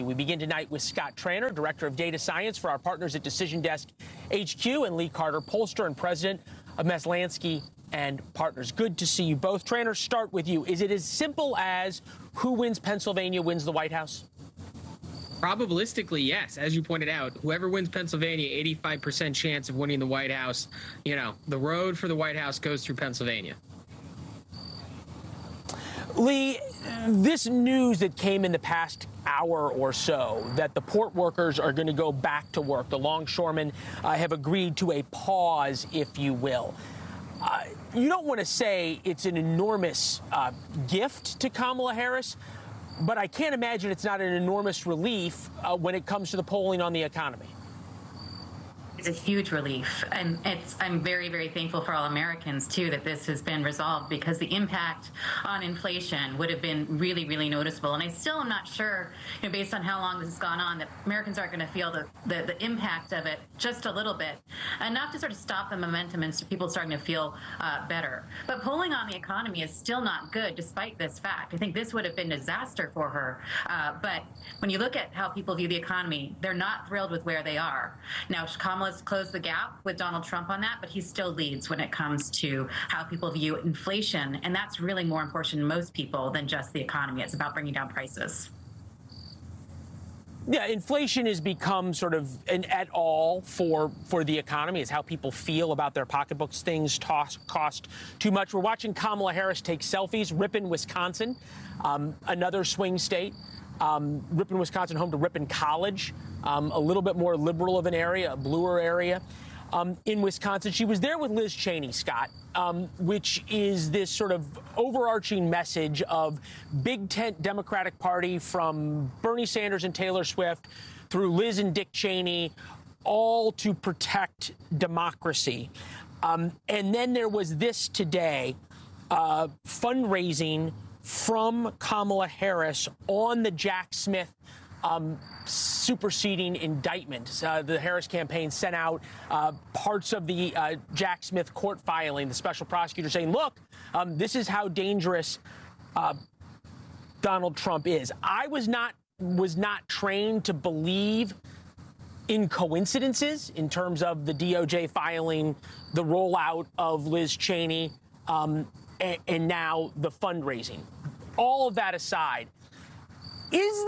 We begin tonight with Scott Tranter, Director of Data Science for our partners at Decision Desk HQ, and Lee Carter, pollster and president of Meslansky and Partners. Good to see you both. Tranter, start with you. Is it as simple as who wins Pennsylvania wins the White House? Probabilistically, yes. As you pointed out, whoever wins Pennsylvania, 85% chance of winning the White House. You know, the road for the White House goes through Pennsylvania. Lee, this news that came in the past hour or so that the port workers are going to go back to work, the longshoremen have agreed to a pause, if you will. You don't want to say it's an enormous gift to Kamala Harris, but I can't imagine it's not an enormous relief when it comes to the polling on the economy. It's a huge relief, and I'm very, very thankful for all Americans, too, that this has been resolved, because the impact on inflation would have been really, really noticeable. And I still am not sure, you know, based on how long this has gone on, that Americans aren't going to feel the impact of it just a little bit, enough to sort of stop the momentum and people starting to feel better. But polling on the economy is still not good, despite this fact. I think this would have been a disaster for her. But when you look at how people view the economy, they're not thrilled with where they are. Now, Kamala's closed the gap with Donald Trump on that, but he still leads when it comes to how people view inflation. And that's really more important to most people than just the economy. It's about bringing down prices. Yeah, inflation has become sort of an et-al for the economy. It's how people feel about their pocketbooks. Things cost too much. We're watching Kamala Harris take selfies. Ripon, Wisconsin, another swing state. Ripon, Wisconsin, home to Ripon College, a little bit more liberal of an area, a bluer area in Wisconsin. She was there with Liz Cheney, Scott, which is this sort of overarching message of big tent Democratic Party from Bernie Sanders and Taylor Swift through Liz and Dick Cheney, all to protect democracy. And then there was this today, fundraising from Kamala Harris on the Jack Smith superseding indictment. The Harris campaign sent out parts of the Jack Smith court filing, the special prosecutor saying, look, this is how dangerous Donald Trump is. I was not trained to believe in coincidences in terms of the DOJ filing, the rollout of Liz Cheney, and now the fundraising. All of that aside, is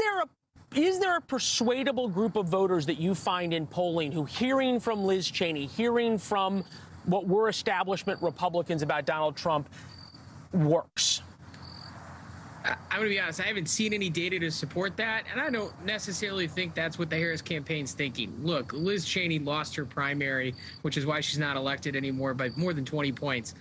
there a persuadable group of voters that you find in polling who, hearing from Liz Cheney, hearing from what were establishment Republicans about Donald Trump, works? I'm going to be honest, I haven't seen any data to support that, and I don't necessarily think that's what the Harris campaign's thinking. Look, Liz Cheney lost her primary, which is why she's not elected anymore by more than 20 points.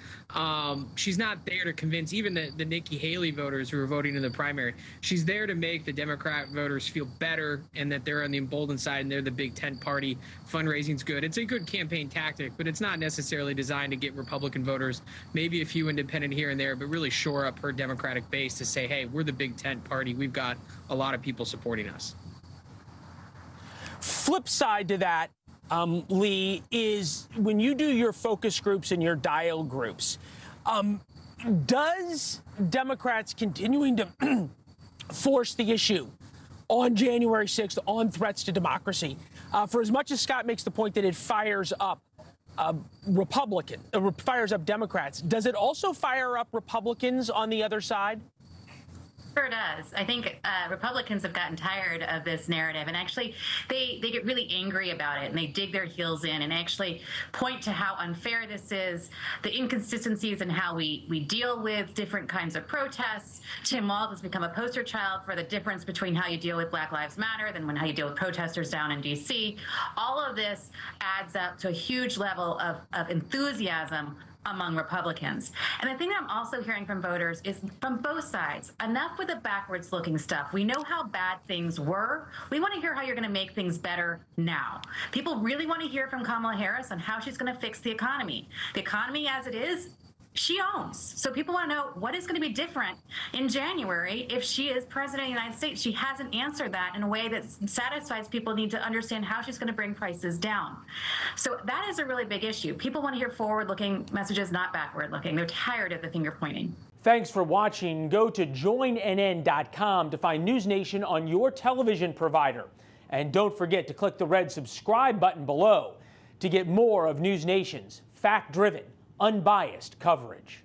She's not there to convince even the Nikki Haley voters who are voting in the primary. She's there to make the Democrat voters feel better and that they're on the emboldened side and they're the big tent party. Fundraising's good. It's a good campaign tactic, but it's not necessarily designed to get Republican voters, maybe a few independent here and there, but really shore up her Democratic base to say, hey, we're the big tent party. We've got a lot of people supporting us. Flip side to that, Lee, is when you do your focus groups and your dial groups, does Democrats continuing to force the issue on January 6th on threats to democracy, for as much as Scott makes the point that it fires up fires up Democrats, does it also fire up Republicans on the other side? Sure does. I think Republicans have gotten tired of this narrative, and actually they get really angry about it, and they dig their heels in and actually point to how unfair this is, the inconsistencies in how we deal with different kinds of protests. Tim Walz has become a poster child for the difference between how you deal with Black Lives Matter than how you deal with protesters down in D.C. All of this adds up to a huge level of enthusiasm among Republicans. And the thing that I'm also hearing from voters is from both sides, enough with the backwards looking stuff. We know how bad things were. We want to hear how you're going to make things better now. People really want to hear from Kamala Harris on how she's going to fix the economy. The economy as it is, she owns. So people want to know what is going to be different in January if she is president of the United States. She hasn't answered that in a way that satisfies people need to understand how she's going to bring prices down. So that is a really big issue. People want to hear forward-looking messages, not backward-looking. They're tired of the finger pointing. Thanks for watching. Go to joinnn.com to find NewsNation on your television provider. And don't forget to click the red subscribe button below to get more of NewsNation's fact-driven, unbiased coverage.